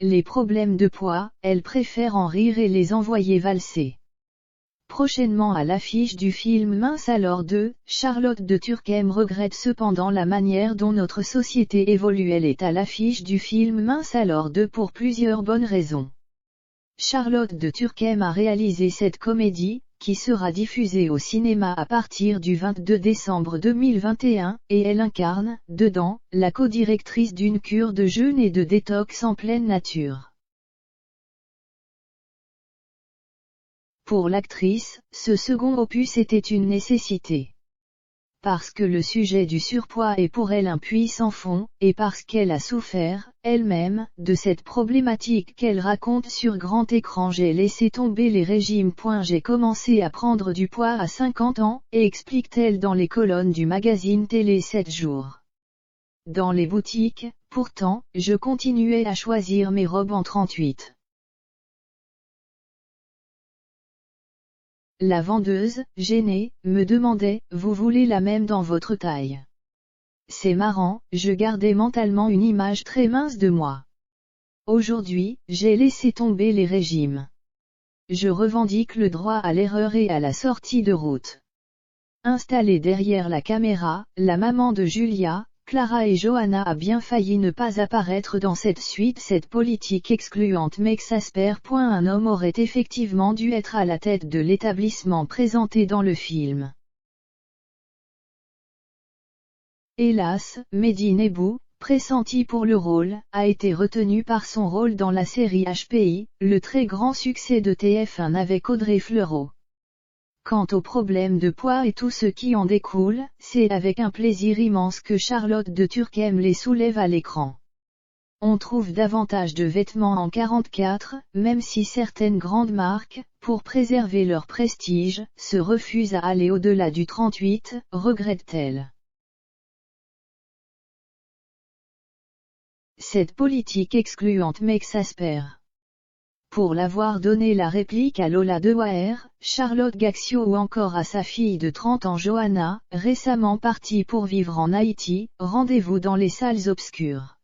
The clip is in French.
les problèmes de poids, elle préfère en rire et les envoyer valser. Prochainement à l'affiche du film Mince alors 2, Charlotte de Turckheim regrette cependant la manière dont notre société évolue. Elle est à l'affiche du film Mince alors 2 pour plusieurs bonnes raisons. Charlotte de Turckheim a réalisé cette comédie, qui sera diffusée au cinéma à partir du 22 décembre 2021, et elle incarne, dedans, la co-directrice d'une cure de jeûne et de détox en pleine nature. Pour l'actrice, ce second opus était une nécessité. Parce que le sujet du surpoids est pour elle un puits sans fond, et parce qu'elle a souffert, elle-même, de cette problématique qu'elle raconte sur grand écran. J'ai laissé tomber les régimes. J'ai commencé à prendre du poids à 50 ans, et explique-t-elle dans les colonnes du magazine télé 7 jours. Dans les boutiques, pourtant, je continuais à choisir mes robes en 38. La vendeuse, gênée, me demandait, vous voulez la même dans votre taille? C'est marrant, je gardais mentalement une image très mince de moi. Aujourd'hui, j'ai laissé tomber les régimes. Je revendique le droit à l'erreur et à la sortie de route. Installée derrière la caméra, la maman de Julia, Clara et Johanna a bien failli ne pas apparaître dans cette suite. Cette politique excluante m'exaspère. Un homme aurait effectivement dû être à la tête de l'établissement présenté dans le film. Hélas, Mehdi Nebou, pressenti pour le rôle, a été retenu par son rôle dans la série HPI, le très grand succès de TF1 avec Audrey Fleurot. Quant au problème de poids et tout ce qui en découle, c'est avec un plaisir immense que Charlotte de Turckheim les soulève à l'écran. On trouve davantage de vêtements en 44, même si certaines grandes marques, pour préserver leur prestige, se refusent à aller au-delà du 38, regrette-t-elle. Cette politique excluante m'exaspère. Pour l'avoir donné la réplique à Lola Dewaer, Charlotte Gaxio ou encore à sa fille de 30 ans Johanna, récemment partie pour vivre en Haïti, rendez-vous dans les salles obscures.